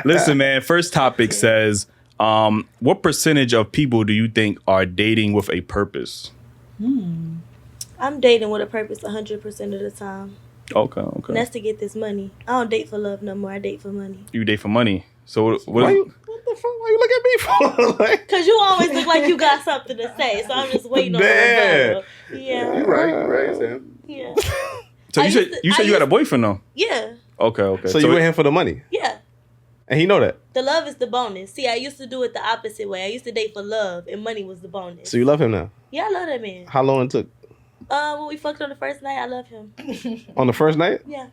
Listen, man. First topic says, what percentage of people do you think are dating with a purpose? I'm dating with a purpose 100% of the time. Okay. And that's to get this money. I don't date for love no more. I date for money. You date for money. So what What the fuck? Why you look at me for? Like, Because you always look like you got something to say. So I'm just waiting on the rebuttal. Yeah. You're right, Sam. Yeah. So you said you had a boyfriend though? Yeah. Okay. So you with him for the money? Yeah. And he know that? The love is the bonus. See, I used to do it the opposite way. I used to date for love, and money was the bonus. So you love him now? Yeah, I love that man. How long it took? When we fucked on the first night, I love him. On the first night? Yeah.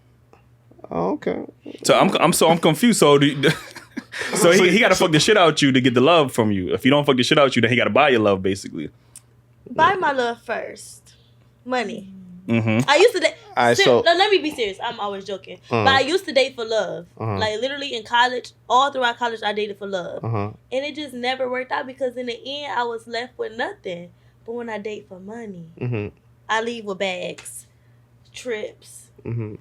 Oh, okay. So I'm confused. So he got to fuck the shit out you to get the love from you. If you don't fuck the shit out you, then he got to buy your love, basically. Buy my love first. Money. Mm-hmm. I used to date. All right, No, let me be serious. I'm always joking. But I used to date for love. Like literally in college, all throughout college, I dated for love. And it just never worked out because in the end, I was left with nothing. But when I date for money, I leave with bags, trips,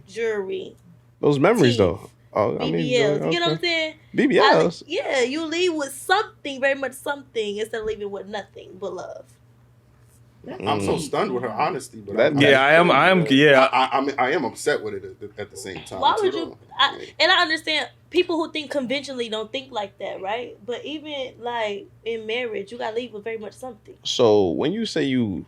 jewelry. Those memories, teeth, though. Oh, BBLs. I mean, You know what I'm saying? BBLs? Yeah, you leave with something, very much something, instead of leaving with nothing but love. I'm so stunned with her honesty, but That- I am. Yeah. I am upset with it at the same time. Why would you? And I understand people who think conventionally don't think like that, right? But even like in marriage, you gotta leave with very much something. So when you say you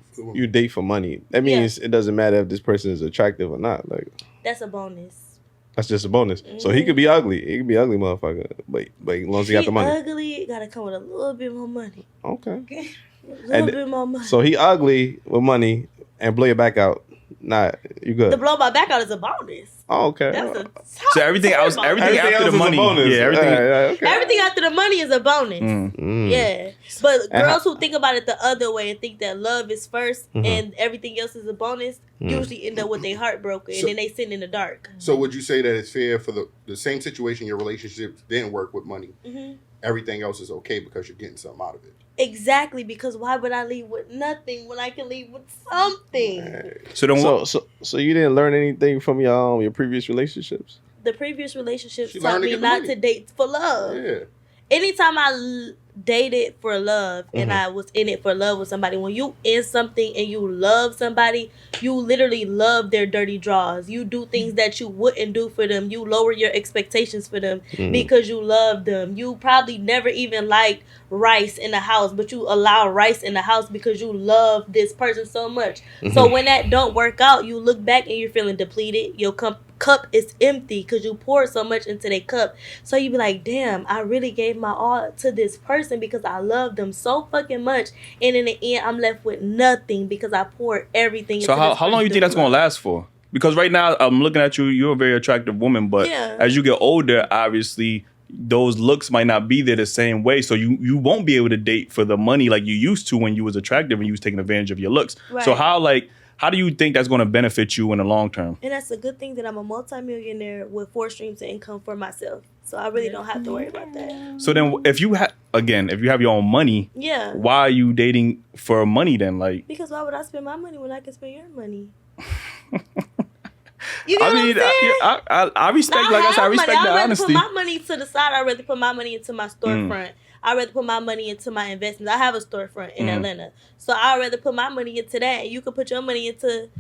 date for money, that means it doesn't matter if this person is attractive or not. Like That's a bonus. that's just a bonus. So he could be ugly. He could be ugly, motherfucker. But as long as he got the money. Ugly, gotta come with a little bit more money. Okay. A little bit more money. So he ugly with money and blow your back out. Nah, you good. The blow my back out is a bonus. Oh, okay. That's a So everything after else the is money. a bonus. Yeah, everything. Okay. Everything after the money is a bonus. Yeah. But girls who think about it the other way and think that love is first and everything else is a bonus usually end up with their heart broken and then they sit in the dark. So would you say that it's fair for the same situation your relationship didn't work with money? Everything else is okay because you're getting something out of it. Exactly, because why would I leave with nothing when I can leave with something? So you didn't learn anything from your previous relationships? The previous relationships She taught learned to me get the not money. to date for love. Yeah. Anytime I dated for love and I was in it for love with somebody, when you in something and you love somebody, you literally love their dirty draws. You do things that you wouldn't do for them. You lower your expectations for them because you love them. You probably never even liked rice in the house, but you allow rice in the house because you love this person so much. So when that don't work out, you look back and you're feeling depleted. Your cup is empty because you poured so much into their cup. So you be like, damn, I really gave my all to this person because I love them so fucking much. And in the end, I'm left with nothing because I poured everything So into how long you think that's going to last for? Because right now, I'm looking at you. You're a very attractive woman. But as you get older, obviously, those looks might not be there the same way. So you won't be able to date for the money like you used to when you was attractive and you was taking advantage of your looks. Right. So how do you think that's going to benefit you in the long term? And that's a good thing that I'm a multimillionaire with 4 streams of income for myself. So I really don't have to worry about that. So then if you have your own money, why are you dating for money then? Like, because why would I spend my money when I can spend your money? You get what I'm saying? I respect, like I said, I respect that I'd rather honesty. put my money to the side. I'd rather put my money into my storefront. I'd rather put my money into my investments. I have a storefront in Atlanta. So I'd rather put my money into that. And you can put your money into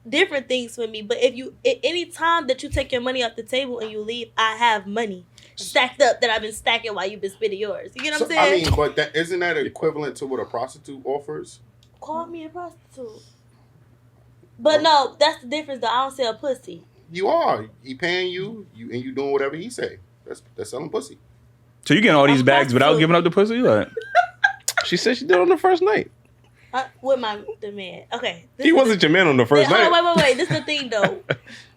different things for me. But any time that you take your money off the table and you leave, I have money stacked up that I've been stacking while you've been spending yours. You get what I'm saying? I mean, but isn't that equivalent to what a prostitute offers? Call me a prostitute. But no, that's the difference though. I don't sell pussy. You are. He paying you, and you doing whatever he say. That's selling pussy. So you getting all these bags without giving up the pussy? Like? She said she did it on the first night. With the man. Okay. He wasn't your man on the first night. Wait. This is the thing though.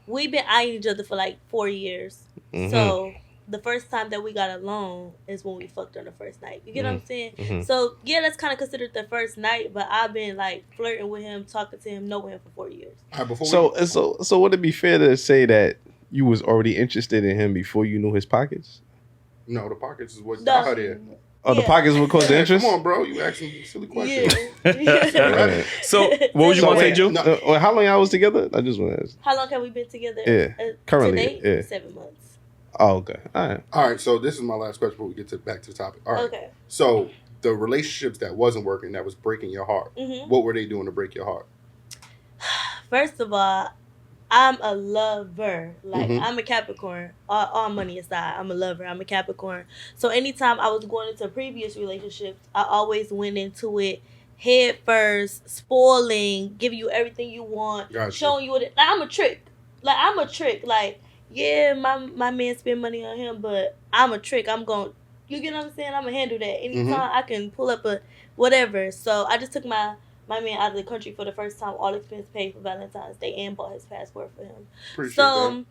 We've been eyeing each other for like 4 years. So the first time that we got along is when we fucked on the first night. You get what I'm saying? So yeah, that's kind of considered the first night, but I've been like flirting with him, talking to him, knowing him for 4 years. So would it be fair to say that you was already interested in him before you knew his pockets? No, the pockets is what got her there. Oh, the pockets would cause the interest? Come on, bro. You asking silly questions. Yeah. So what was you going to say, Joe? How long y'all was together? I just want to ask. How long have we been together? Yeah. Currently, Today? 7 months. Oh, okay. All right. So this is my last question before we get back to the topic. All right. Okay. So the relationships that wasn't working, that was breaking your heart, what were they doing to break your heart? First of all, I'm a lover. Like, I'm a Capricorn. All money aside, I'm a lover. I'm a Capricorn. So anytime I was going into previous relationships, I always went into it head first, spoiling, giving you everything you want, showing you what it. Like, I'm a trick. Like, yeah, my man spend money on him, but I'm a trick. I'm going. You get what I'm saying? I'm gonna handle that anytime I can pull up a whatever. So I just took my man out of the country for the first time, all expense paid for Valentine's Day, and bought his passport for him. Appreciate that. I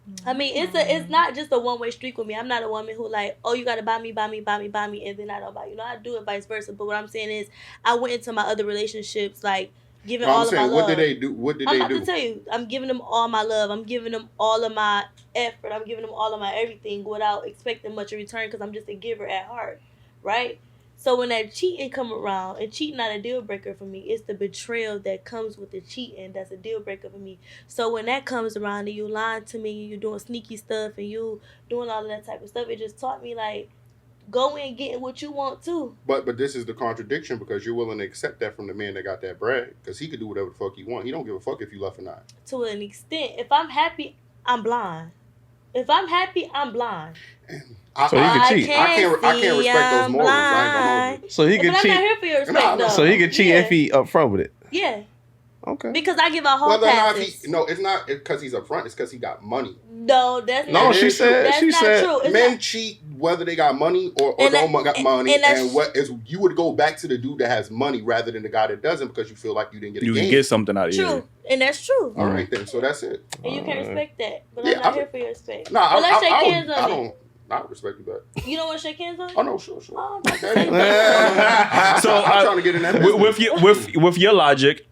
Mm-hmm. mean, it's not just a one-way street with me. I'm not a woman who like, oh, you got to buy me, and then I don't buy you. No, I do it vice versa. But what I'm saying is, I went into my other relationships like giving all of my love. What did they do? I'm about to tell you, I'm giving them all my love. I'm giving them all of my effort. I'm giving them all of my everything without expecting much in return because I'm just a giver at heart, right? So when that cheating come around, and cheating not a deal breaker for me, it's the betrayal that comes with the cheating that's a deal breaker for me. So when that comes around and you lying to me, you doing sneaky stuff, and you doing all of that type of stuff, it just taught me like, go in getting what you want too. But this is the contradiction because you're willing to accept that from the man that got that bread because he could do whatever the fuck he want. He don't give a fuck if you left or not. To an extent, if I'm happy, I'm blind. If I'm happy, I'm blind. So he can cheat. I can't respect those morals. I ain't gonna hold you. So he can cheat. I'm not here for your respect, though. So he can cheat if he upfront with it. Yeah. Okay. Because I give out hall passes. It's not because he's upfront. It's because he got money. No, that's not true. That's not true. It's men not. cheat whether they got money or don't got money. And what is you would go back to the dude that has money rather than the guy that doesn't because you feel like you didn't get a game. You get something out of it. True. And that's true. All right, then. So that's it. And you can respect that. But I'm not here for your respect. No, but let's shake hands on it. I respect you that. You don't want to shake hands on it? Oh, no, sure. Oh, okay. So I'm trying to get in that business. with your logic,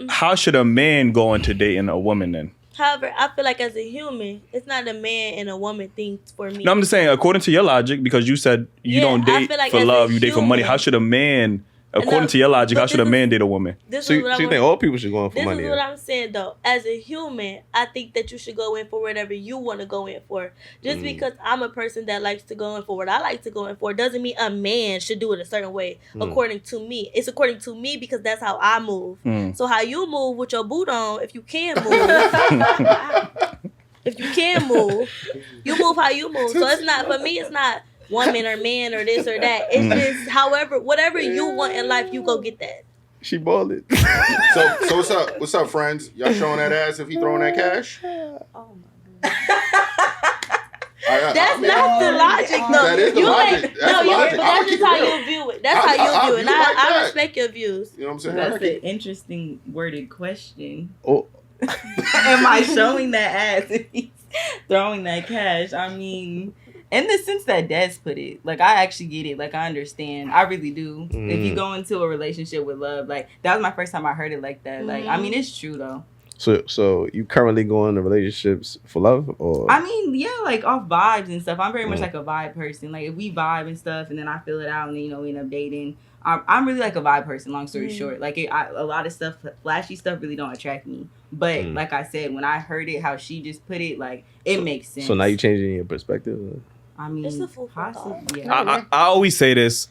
how should a man go into dating a woman then? However, I feel like as a human, it's not a man and a woman thing for me. No, I'm just saying, according to your logic, because you said you don't date like for love, you date for money. How should a man, according to your logic, how should a man date a woman? So you think all people should go in for money? This is what I'm saying, though. As a human, I think that you should go in for whatever you want to go in for. Just because I'm a person that likes to go in for what I like to go in for doesn't mean a man should do it a certain way, according to me. It's according to me because that's how I move. So how you move with your boot on, if you can move, you move how you move. So it's not, for me, it's not woman or man or this or that. It's just whatever you want in life, you go get that. She balled it. So what's up? What's up, friends? Y'all showing that ass if he throwing that cash? Oh my god. That's not the logic, though. That is the logic. But that's just how you view it. That's how you view it. And I respect your views. You know what I'm saying? That's an interesting worded question. Oh. Am I showing that ass if he's throwing that cash? I mean, in the sense that Des put it, like, I actually get it. Like, I understand. I really do. If you go into a relationship with love, like, that was my first time I heard it like that. Like, I mean, it's true, though. So you currently go into relationships for love, or? I mean, yeah, like off vibes and stuff. I'm very much like a vibe person. Like if we vibe and stuff, and then I feel it out, and then we end up dating. I'm really like a vibe person. Long story short, like a lot of stuff, flashy stuff, really don't attract me. But like I said, when I heard it, how she just put it, like it makes sense. So now you changing your perspective. I mean, it's a full possibly. Yeah. I always say this: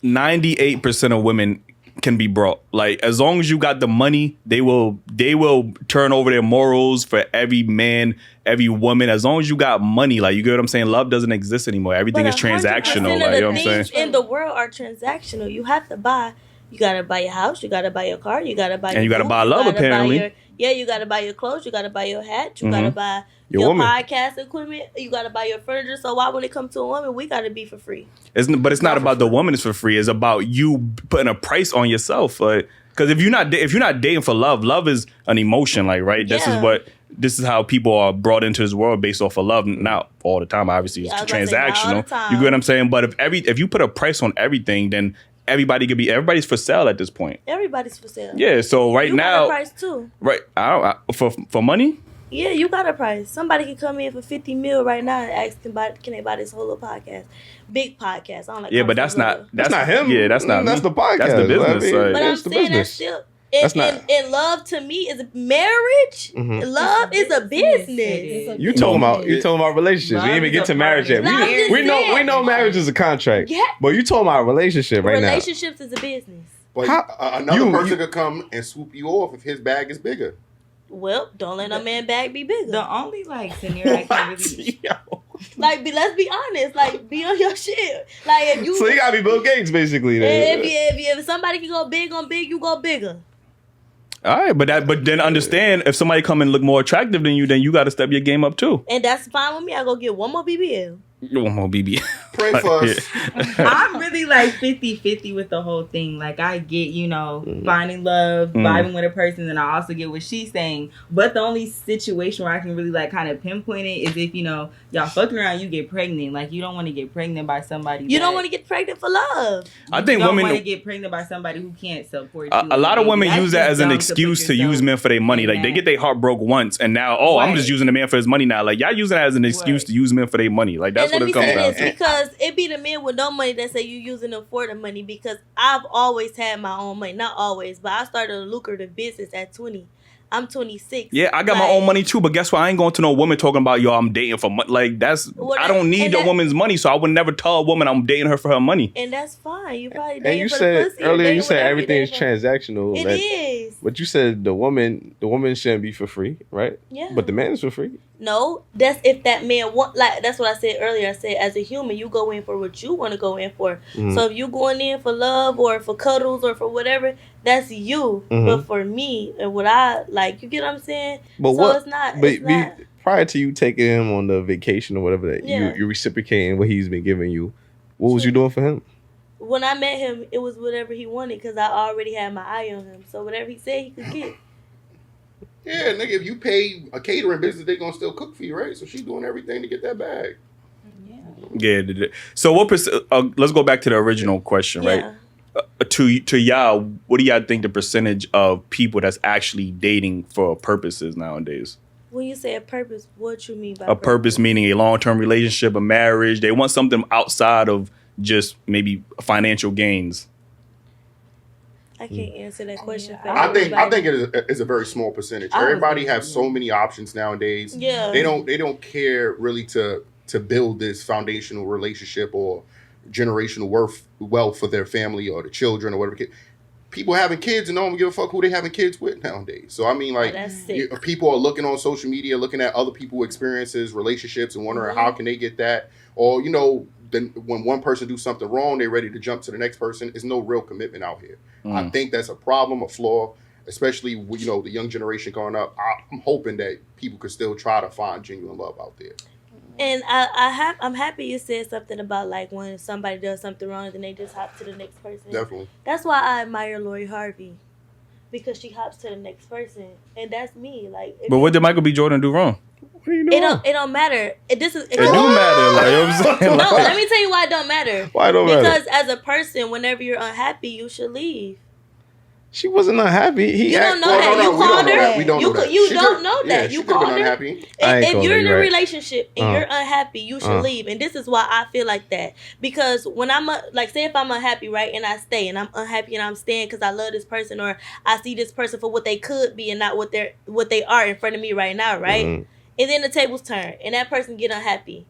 98% of women can be brought. Like as long as you got the money, they will turn over their morals for every man, every woman. As long as you got money, like you get what I'm saying. Love doesn't exist anymore. Everything is transactional. Like you know what I'm saying. In the world are transactional. You have to buy. You gotta buy your house. You gotta buy your car. You gotta buy. And you gotta buy love apparently. You gotta buy your clothes. You gotta buy your hat. You gotta buy your podcast equipment. You gotta buy your furniture. So why, when it comes to a woman, we gotta be for free? But it's not about the woman is for free. It's about you putting a price on yourself. Because if you're not dating for love, love is an emotion. Like right, this is how people are brought into this world based off of love. Not all the time, obviously, it's transactional. You get what I'm saying? But if you put a price on everything, then everybody's for sale at this point. Everybody's for sale. Yeah. So right now, you got a price too. Right. For money. Yeah, you got a price. Somebody can come in for $50 million right now and ask can they buy this whole little podcast, big podcast. I don't like. Yeah, but that's not him. Yeah, that's not. That's me. the podcast. That's the business. But I'm saying that's still. And love to me is marriage. Mm-hmm. Love is a business. You talking about relationships. We didn't even get to marriage yet. We know marriage is a contract. Yeah. But you talking about a relationship right now. Relationships is a business. But another person could come and swoop you off if his bag is bigger. Well, don't let a man bag be bigger. The only scenario I can really let's be honest. Like, be on your shit. Like, if you so you gotta be Bill Gates basically. Then. If somebody can go big on big, you go bigger. All right, but then understand if somebody come and look more attractive than you got to step your game up too. And that's fine with me. I go get one more BBL. One more BBL. Pray for us. I'm really 50-50 with the whole thing. Like, I get, finding love, vibing with a person, and I also get what she's saying. But the only situation where I can really kind of pinpoint it is if, y'all fucking around, you get pregnant. Like, you don't want to get pregnant by somebody. You don't want to get pregnant for love. I think you don't women want to get pregnant by somebody who can't support you. A lot of women use that as an excuse to use men for their money. Like, they get their heart broke once, and now, I'm just using the man for his money now. Like, y'all using that as an excuse to use men for their money. Like, that's what it comes down to. Because it be the men with no money that say you using them for the money. Because I've always had my own money. Not always, but I started a lucrative business at 20. I'm 26. Yeah, I got my own money too, but guess what? I ain't going to no woman talking about, I'm dating for money. Like, I don't need a woman's money, so I would never tell a woman I'm dating her for her money. And that's fine. You probably dating and you for said the pussy. Earlier, you said everything is transactional. It is. But you said the woman shouldn't be for free, right? Yeah. But the man is for free. No, that's if that man want. Like, that's what I said earlier. I said as a human, you go in for what you want to go in for. Mm-hmm. So if you going in for love or for cuddles or for whatever, that's you. Mm-hmm. But for me and what I like, you get what I'm saying? But so it's not. But prior to you taking him on the vacation or whatever that you're reciprocating what he's been giving you, what was you doing for him? When I met him, it was whatever he wanted because I already had my eye on him. So whatever he said, he could get. Yeah, nigga, if you pay a catering business, they gonna still cook for you, right? So she's doing everything to get that bag. Yeah. So let's go back to the original question, right? To y'all, what do y'all think the percentage of people that's actually dating for purposes nowadays? When you say a purpose, what you mean by a purpose? Meaning a long-term relationship, a marriage. They want something outside of just maybe financial gains. I can't answer that question. I think it is a very small percentage. Everybody has so many options nowadays. Yeah, they don't care really to build this foundational relationship or generational wealth for their family or the children or whatever. People having kids and no one give a fuck who they having kids with nowadays. So I mean, people are looking on social media, looking at other people's experiences, relationships, and wondering how can they get that, or then when one person do something wrong, they're ready to jump to the next person. There's no real commitment out here. I think that's a problem, a flaw, especially with, the young generation growing up. I'm hoping that people could still try to find genuine love out there. And I'm happy you said something about when somebody does something wrong, then they just hop to the next person. Definitely. That's why I admire Lori Harvey, because she hops to the next person, and that's me. But what did Michael B. Jordan do wrong? It don't matter. It do matter. You know what I'm saying? No, let me tell you why it don't matter. Why it don't matter? Because as a person, whenever you're unhappy, you should leave. She wasn't unhappy. You don't know that. You called her. We don't know that. You don't know that. You called her. Unhappy. If you're in a relationship and you're unhappy, you should leave. And this is why I feel like that. Because when I'm say if I'm unhappy, right, and I stay, and I'm unhappy and I'm staying because I love this person, or I see this person for what they could be and not what they are in front of me right now, right? Mm-hmm. And then the tables turn, and that person get unhappy,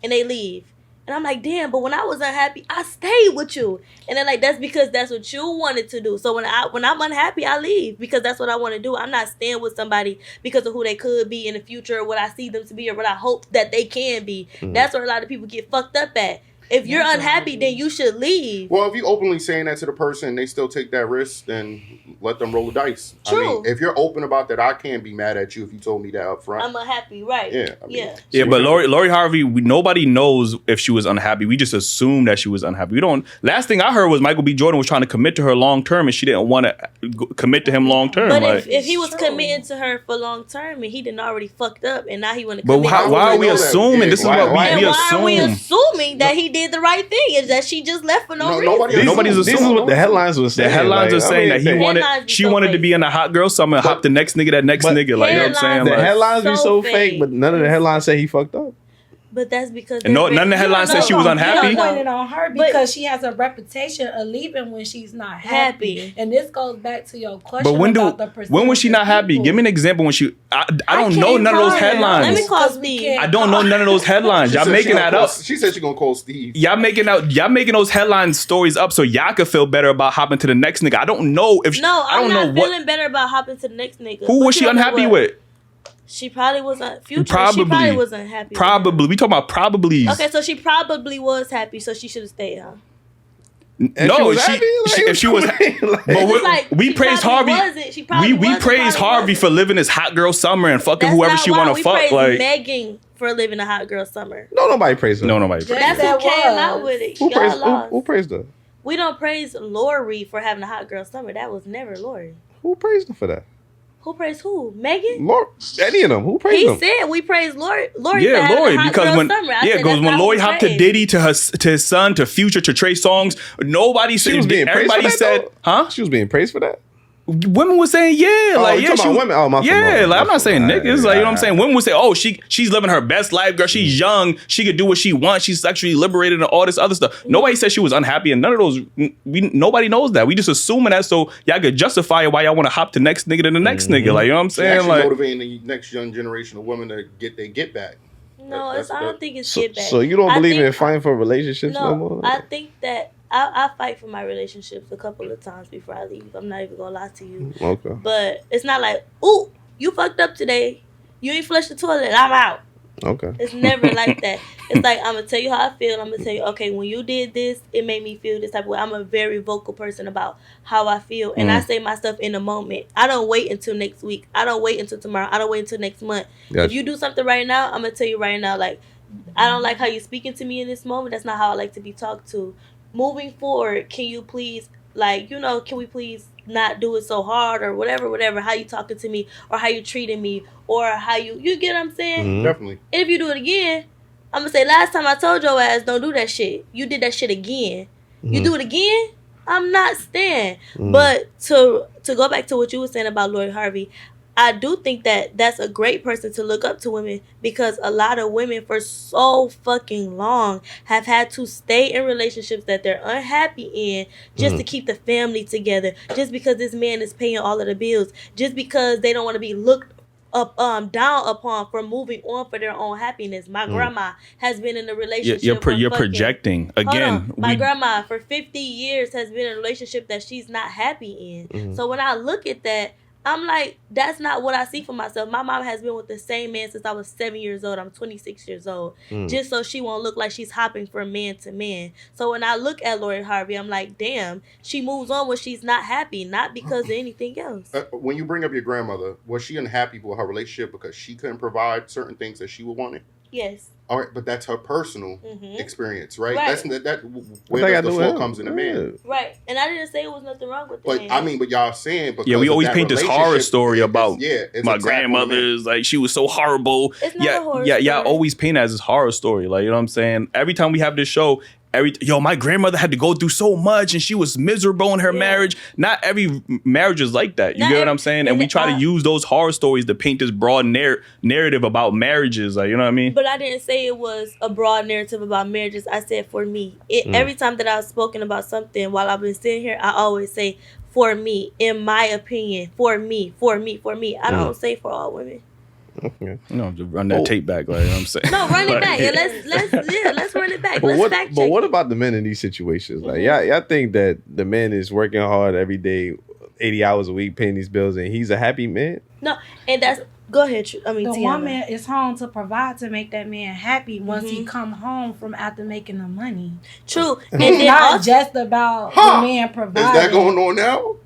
and they leave. And I'm like, damn, but when I was unhappy, I stayed with you. And then that's because that's what you wanted to do. So when I'm unhappy, I leave because that's what I want to do. I'm not staying with somebody because of who they could be in the future, or what I see them to be, or what I hope that they can be. Mm-hmm. That's where a lot of people get fucked up at. If you're unhappy, then you should leave. Well, if you openly saying that to the person and they still take that risk, then let them roll the dice. True. I mean, if you're open about that, I can't be mad at you if you told me that up front. I'm unhappy, right? Yeah. Yeah, but Lori Harvey, nobody knows if she was unhappy. We just assume that she was unhappy. We don't. Last thing I heard was Michael B. Jordan was trying to commit to her long term, and she didn't want to commit to him long term. But if he was committing to her for long term and he didn't already fucked up, and now he want to commit. But why are we assuming? This is what we assume. Why are we assuming that he did the right thing? Is that she just left for no reason? Nobody's assuming. This is what the headlines were saying. The headlines are saying that she wanted to be in a hot girl summer and hop the next nigga, that next nigga. Like, you know what I'm saying? The headlines be so fake, but none of the headlines say he fucked up. But that's because and none of the headlines said she was unhappy. You pointed on her because she has a reputation of leaving when she's not happy. And this goes back to your question about the percentage. When was she not happy? Give me an example when she. I don't know none of those headlines. Let me call Steve. I don't know none of those headlines. Y'all making that up. She said she gonna call Steve. Y'all making those headline stories up so y'all could feel better about hopping to the next nigga. I don't know if. No, I'm not feeling better about hopping to the next nigga. Who was she unhappy with? She probably wasn't. Future. She probably wasn't happy. Probably. We talking about probablys. Okay, so she probably was happy, so she should have stayed, huh? No, if she was, but we praised Harvey. We praised Harvey for living his hot girl summer and fucking whoever she want to fuck. Like Megan for living a hot girl summer. No, nobody praised her. No, nobody praised her. That's who came out with it. Who praised her? We don't praise Lori for having a hot girl summer. That was never Lori. Who praised her for that? Who praised who? Megan? Any of them. Who praised them? He said we praised Lori. Yeah, Lori. Because when Lori hopped to Diddy, to his son, to Future, to Trey Songz, nobody said. She was being praised for that, said, huh? She was being praised for that. Women were saying, yeah, like, yeah, women. Oh, my yeah, like, I'm not saying niggas, like, you know what I'm saying? Right. Women would say, oh, she's living her best life, girl. She's young. She could do what she wants. She's sexually liberated and all this other stuff. Nobody said she was unhappy, and none of those, nobody knows that. We just assuming that so y'all could justify why y'all want to hop to next nigga to the next nigga. Like, you know what I'm saying? Actually like motivating the next young generation of women to get their get back. No, I don't think it's get back. So you don't believe in fighting for relationships no more? I think that I fight for my relationships a couple of times before I leave. I'm not even gonna lie to you. Okay. But it's not like, ooh, you fucked up today. You ain't flushed the toilet. I'm out. Okay. It's never like that. It's like, I'm gonna tell you how I feel. I'm gonna tell you, okay, when you did this, it made me feel this type of way. I'm a very vocal person about how I feel, and I say my stuff in the moment. I don't wait until next week. I don't wait until tomorrow. I don't wait until next month. Gotcha. If you do something right now, I'm gonna tell you right now, like, I don't like how you're speaking to me in this moment. That's not how I like to be talked to. Moving forward, can you please, like, you know, can we please not do it so hard or whatever, how you talking to me or how you treating me or how you get what I'm saying? Mm-hmm. Definitely. And if you do it again, I'm going to say, last time I told your ass, don't do that shit. You did that shit again. Mm-hmm. You do it again, I'm not staying. Mm-hmm. But to go back to what you were saying about Lori Harvey, I do think that that's a great person to look up to women because a lot of women for so fucking long have had to stay in relationships that they're unhappy in just to keep the family together, just because this man is paying all of the bills, just because they don't want to be looked up down upon for moving on for their own happiness. My grandma has been in a relationship. You're projecting again. My grandma for 50 years has been in a relationship that she's not happy in. So when I look at that, I'm like, that's not what I see for myself. My mom has been with the same man since I was 7 years old. I'm 26 years old. Just so she won't look like she's hopping from man to man. So when I look at Lori Harvey, I'm like, damn, she moves on when she's not happy, not because of anything else. When you bring up your grandmother, was she unhappy with her relationship because she couldn't provide certain things that she would want? Yes. All right, but that's her personal experience, right? That's where the flaw comes in the man. Right, and I didn't say it was nothing wrong with the man. I mean, but y'all saying because we always paint this horror story about my grandmother's, like, she was so horrible. It's not a horror story. Y'all always paint it as this horror story, like, you know what I'm saying? Every time we have this show, my grandmother had to go through so much and she was miserable in her marriage. Not every marriage is like that. You get what I'm saying? And we try to use those horror stories to paint this broad narrative about marriages. Like, you know what I mean? But I didn't say it was a broad narrative about marriages. I said for me. Every time that I've spoken about something while I've been sitting here, I always say for me, in my opinion, for me. I don't say for all women. Okay. No, just run that tape back, like, you know what I'm saying? No, run it back. Let's run it back. But what about the men in these situations? Like, y'all think that the man is working hard every day, 80 hours a week, paying these bills, and he's a happy man? No, and that's go ahead. I mean, the woman is home to provide to make that man happy once he come home from after making the money. True, and it's not just about the man providing. Is that going on now?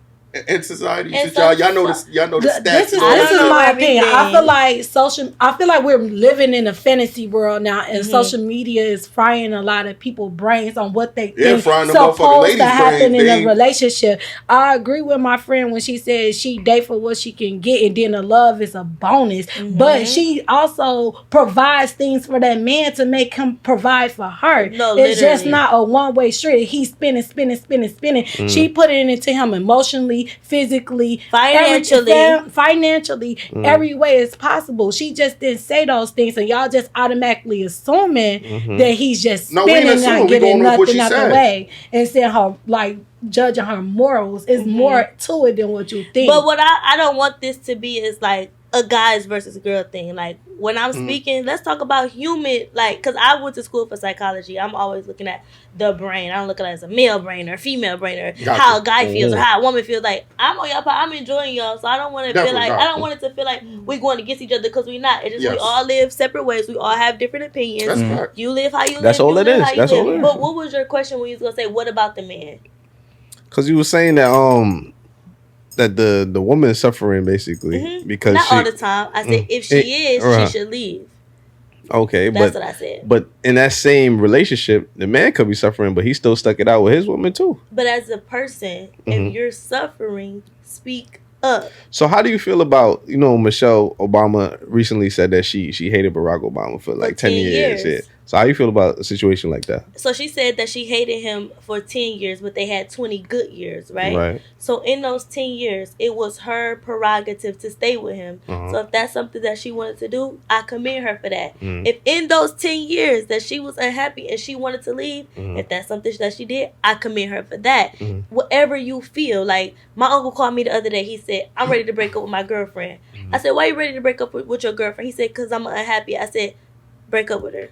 In society, y'all know the stats. This is my opinion. I feel like we're living in a fantasy world now, and social media is frying a lot of people's brains on what they think supposed to happen in a relationship. I agree with my friend when she says she date for what she can get, and then the love is a bonus. But she also provides things for that man to make him provide for her. No, it's just not a one-way street. He's spinning. She put it into him emotionally. mentally, physically, financially, every way is possible. She just didn't say those things, and y'all just automatically assuming that he's just spinning, not getting nothing out the way, and saying her like judging her morals. Is more to it than what you think. But what I don't want this to be is like a guys versus girl thing. Like when I'm speaking, let's talk about human, like, because I went to school for psychology. I'm always looking at the brain. I don't look at it as a male brain or a female brain or how a guy feels or how a woman feels. Like, I'm on y'all part. I'm enjoying y'all, so I don't want to feel like, I don't want it to feel like we're going against each other, because we're not. It's just we all live separate ways. We all have different opinions. You live how you live. That's all it is. That's all it is. But what was your question when you was going to say, what about the man? Because you were saying that that the woman is suffering basically because not all the time. I said if she is, she should leave. Okay, that's what I said. But in that same relationship, the man could be suffering, but he still stuck it out with his woman too. But as a person, if you're suffering, speak up. So how do you feel about, Michelle Obama recently said that she hated Barack Obama for like 10 years. Yeah. So how you feel about a situation like that? So she said that she hated him for 10 years, but they had 20 good years, right? Right. So in those 10 years, it was her prerogative to stay with him. So if that's something that she wanted to do, I commend her for that. If in those 10 years that she was unhappy and she wanted to leave, if that's something that she did, I commend her for that. Whatever you feel. Like, my uncle called me the other day. He said, I'm ready to break up with my girlfriend. I said, why are you ready to break up with your girlfriend? He said, because I'm unhappy. I said, break up with her.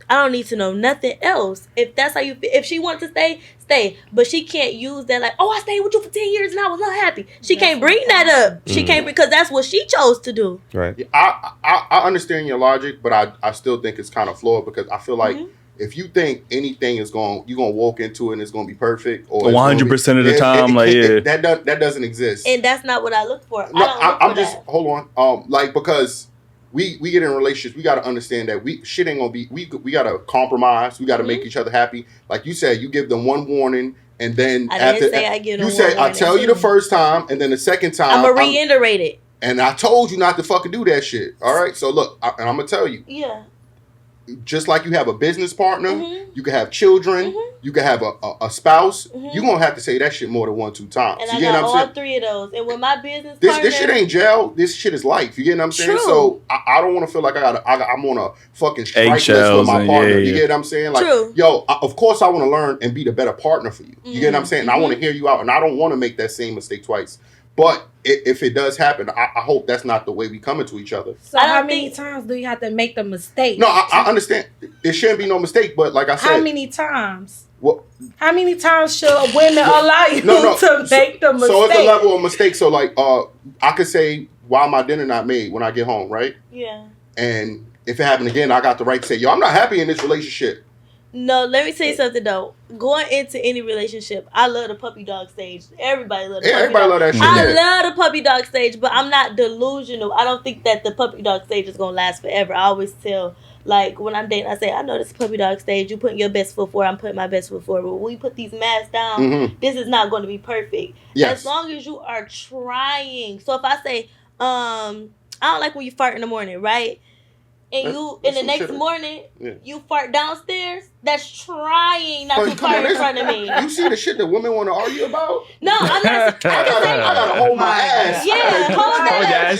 I don't need to know nothing else. If that's how you feel, if she wants to stay, stay. But she can't use that like, oh, I stayed with you for 10 years and I was unhappy. She can't bring that up. She can't, because that's what she chose to do. Right. Yeah, I understand your logic, but I still think it's kind of flawed, because I feel like if you think anything is you're gonna walk into it and it's gonna be perfect, or 100% of the time, that doesn't exist. And that's not what I look for. No, I'm just hold on. Like, because we get in relationships, we got to understand that shit ain't gonna be. We got to compromise. We got to make each other happy. Like you said, you give them one warning, and then I give them you say, I tell you the first time, and then the second time I'm gonna reiterate it. And I told you not to fucking do that shit. All right, so look, and I'm gonna tell you. Yeah. Just like you have a business partner, you can have children, you can have a spouse. You're going to have to say that shit more than 1-2 times. And I got all 3 of those. And with my business partner... This shit ain't jail. This shit is life. You get what I'm saying? True. So I don't want to feel like I'm on a fucking strike list with my partner. You get what I'm saying? Like, True. Yo, of course I want to learn and be the better partner for you. You get what I'm saying? And I want to hear you out. And I don't want to make that same mistake twice. But if it does happen, I hope that's not the way we come into each other. So how many times do you have to make the mistake? No, I understand. There shouldn't be no mistake, but like I said... How many times? Well, how many times should women allow you to make the mistake? So it's a level of mistake. So like, I could say, why my dinner not made when I get home, right? Yeah. And if it happened again, I got the right to say, yo, I'm not happy in this relationship. No, let me tell you something though. Going into any relationship, I love the puppy dog stage. Everybody loves the puppy dog. Love that shit. I love the puppy dog stage, but I'm not delusional. I don't think that the puppy dog stage is gonna last forever. I always tell, like, when I'm dating, I say, I know this is puppy dog stage. You putting your best foot forward, I'm putting my best foot forward. But when we put these masks down, this is not going to be perfect. Yes. As long as you are trying. So if I say, I don't like when you fart in the morning, right? And in the next morning, you fart downstairs, that's trying not to fart in front of me. You see the shit that women want to argue about? No, I'm not. I gotta hold my ass. Yeah, hold that.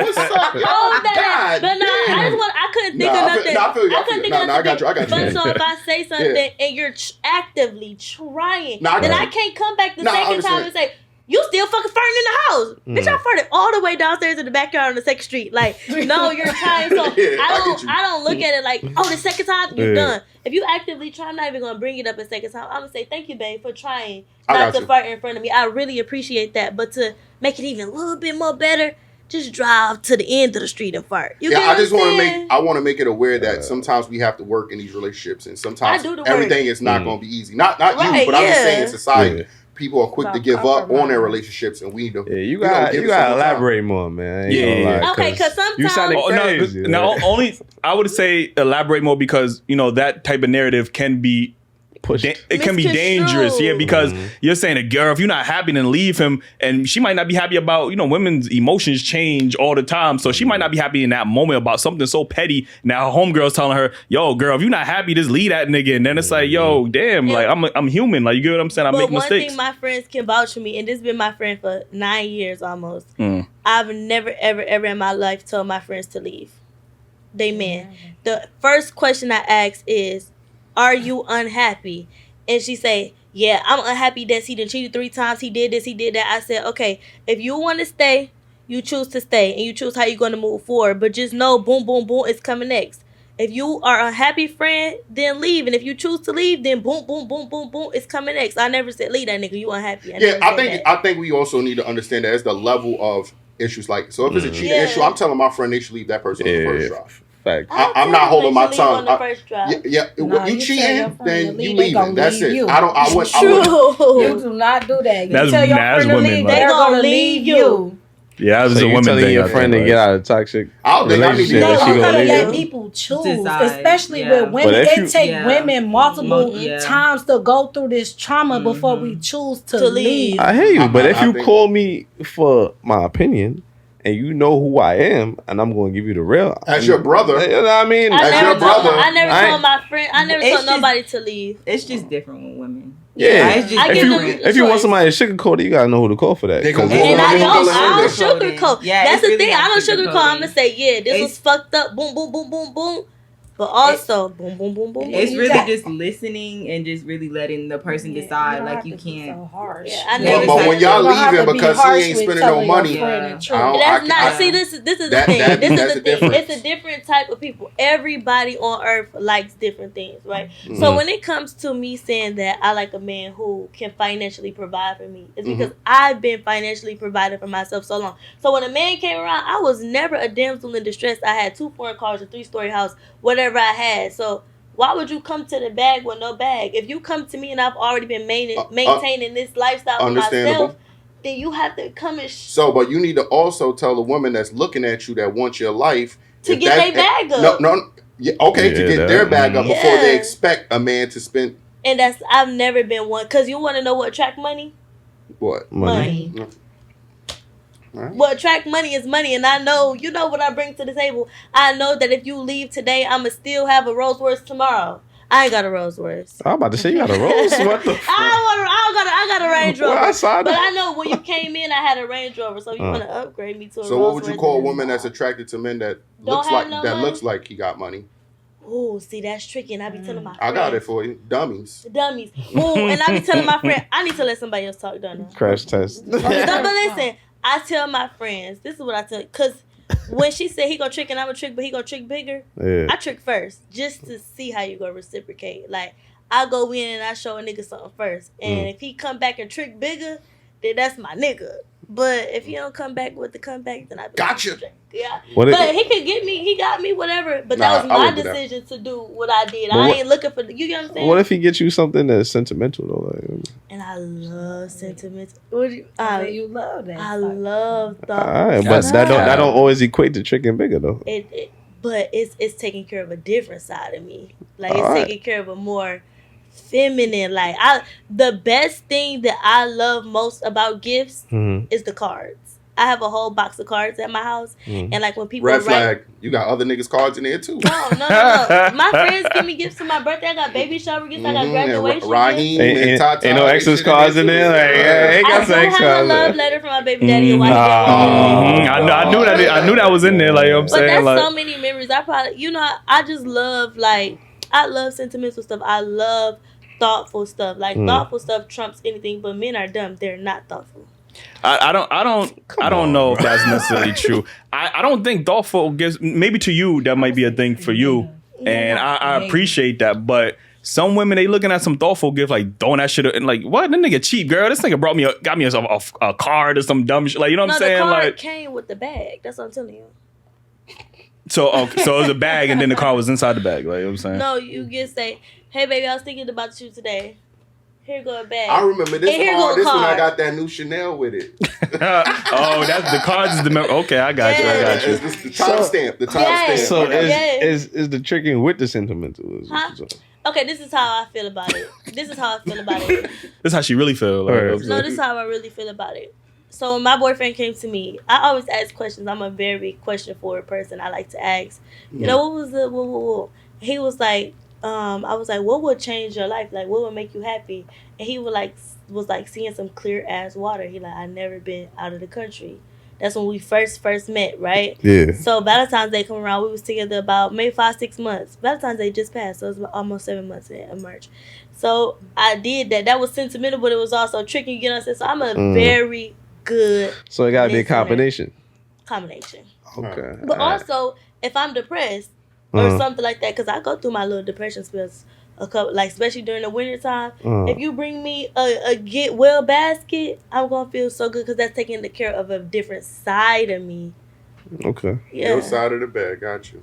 What's up? Hold that. But no, I couldn't think of nothing. I couldn't think of nothing. I got you. But so if I say something and you're actively trying, then I can't come back the second time and say, you still fucking farting in the house. Bitch, I farted all the way downstairs in the backyard on the 2nd Street. Like, no, you're trying. So I don't look at it like, oh, the second time, you're done. If you actively try, I'm not even going to bring it up a second time. I'm going to say, thank you, babe, for trying not to fart in front of me. I really appreciate that. But to make it even a little bit more better, just drive to the end of the street and fart. I just want to make it aware that sometimes we have to work in these relationships, and sometimes everything is not going to be easy. Not you, but I'm just saying in society. People are quick to give up on their relationships, and we need to. Yeah, you got to elaborate more, man. Okay, because sometimes you sounded crazy. I would say elaborate more, because that type of narrative can be it can be dangerous. Yeah, because you're saying a girl, if you're not happy, then leave him. And she might not be happy about, women's emotions change all the time. So she might not be happy in that moment about something so petty. Now her homegirl's telling her, yo, girl, if you're not happy, just leave that nigga. And then it's like, yo, damn, like I'm human. Like, you get what I'm saying? I make mistakes. One thing my friends can vouch for me, and this has been my friend for 9 years almost. I've never, ever, ever in my life told my friends to leave. They men. The first question I ask is, are you unhappy? And she say, yeah, I'm unhappy that he done cheated 3 times. He did this, he did that. I said, okay, if you want to stay, you choose to stay. And you choose how you're going to move forward. But just know, boom, boom, boom, it's coming next. If you are a unhappy friend, then leave. And if you choose to leave, then boom, boom, boom, boom, boom, it's coming next. I never said, leave that nigga, you unhappy. I think we also need to understand that it's the level of issues. Like, so if it's a cheating issue, I'm telling my friend they should leave that person on the first drive. I'm not holding my tongue. You cheating, then you leaving. That's it. I wouldn't. You do not do that. You tell your friend to leave, they're gonna leave you. Yeah, that's a woman thing. Telling your friend to get out of toxic relationship. No, you gotta let people choose, especially with women. It take women multiple times to go through this trauma before we choose to leave. I hear you, but if you call me for my opinion, and you know who I am, and I'm going to give you the real. As your brother. You know what I mean? As your brother. I never told my friend, I never told nobody to leave. It's just different with women. Yeah. If you want somebody to sugarcoat it, you got to know who to call for that. And I don't sugarcoat. That's the thing. I don't sugarcoat. I'm going to say, yeah, this was fucked up. Boom, boom, boom, boom, boom. But also, boom, boom, boom, boom. It's really just listening and just really letting the person decide. Like, you can't. So harsh. But when y'all leaving because he ain't spending no money, that's not. See, this is the thing. This is the thing. It's a different type of people. Everybody on earth likes different things, right? So when it comes to me saying that I like a man who can financially provide for me, it's because I've been financially providing for myself so long. So when a man came around, I was never a damsel in distress. I had 2 foreign cars, a 3-story house, whatever I had. So why would you come to the bag with no bag? If you come to me and I've already been maintaining this lifestyle for myself, then you have to come and but you need to also tell the woman that's looking at you that wants your life to get their bag up. To get their bag up before they expect a man to spend. And I've never been one, because you want to know what attract money? What? Money. Right. What attract money is money, and I know, you know what I bring to the table. I know that if you leave today, I'ma still have a Rolls Royce tomorrow. I ain't got a Rolls Royce. I'm about to say you got a Rolls. What the fuck? I got a Range Rover. I saw that. But I know when you came in, I had a Range Rover, so you want to upgrade me to a Rolls Royce. So what would you call a woman that's attracted to men that looks like he got money? Oh, see, that's tricky, and I be telling my friend. I got it for you. Dummies. Oh, and I be telling my friend, I need to let somebody else talk, don't I? Crash test. But listen, I tell my friends, this is what I tell, because when she said he gonna trick and I'm a trick, but he gonna trick bigger, I trick first, just to see how you gonna reciprocate. Like, I go in and I show a nigga something first, and if he come back and trick bigger, then that's my nigga. But if he don't come back with the comeback, then I be gotcha. Yeah, but he could get me. He got me, whatever. But that was my decision to do what I did. I ain't looking for you. Get what I'm saying? What if he gets you something that's sentimental though? Like, and I love sentimental. You love that. I love thoughts. Right, but that don't always equate to tricking bigger though. But it's taking care of a different side of me. Like, it's taking care of a more feminine. Like, the best thing that I love most about gifts is the cards. I have a whole box of cards at my house, and like when people red flag, you got other niggas' cards in there too. No. My friends give me gifts for my birthday. I got baby shower gifts. I got graduation gifts. Ain't no extra cards in there. Like, ain't got I have a love letter from my baby daddy. I knew that was in there. Like, you know what I'm saying, but that's so many memories. I just love, like, I love sentimental stuff. I love thoughtful stuff. Like, thoughtful stuff trumps anything. But men are dumb. They're not thoughtful. I don't know if that's necessarily true. I don't think thoughtful gifts, maybe to you that might be a thing for you, and I appreciate that. But some women, they looking at some thoughtful gift like throwing that shit and like, what, that nigga cheap, girl. This nigga got me a card or some dumb shit. Like, you know what I'm saying? The card like, came with the bag. That's what I'm telling you. So it was a bag and then the card was inside the bag. Like, you know what I'm saying? No, you just say, hey baby, I was thinking about you today. Here go a bag. I remember this card. This one I got that new Chanel with it. That's the cards is the okay. I got you. It's the timestamp. The timestamp. So is the tricking with the sentimental? Huh? Okay, this is how I feel about it. This is how she really feel. Like, Right. No, this is how I really feel about it. So when my boyfriend came to me, I always ask questions. I'm a very question forward person. I like to ask, you know, what was the what? He was like, I was like, what would change your life? Like, what would make you happy? And he was like seeing some clear ass water. He like, I never been out of the country. That's when we first met, right? Yeah. So Valentine's Day come around, we was together about maybe 5-6 months. Valentine's Day just passed, so it was almost 7 months in March. So I did that. That was sentimental, but it was also tricky. You know what I'm saying? So I'm a very good. So it gotta be a combination. Okay. But also, if I'm depressed or something like that, because I go through my little depression spells a couple, like especially during the winter time. If you bring me a get well basket, I'm gonna feel so good because that's taking care of a different side of me. Okay. Yeah. Your side of the bed, got you.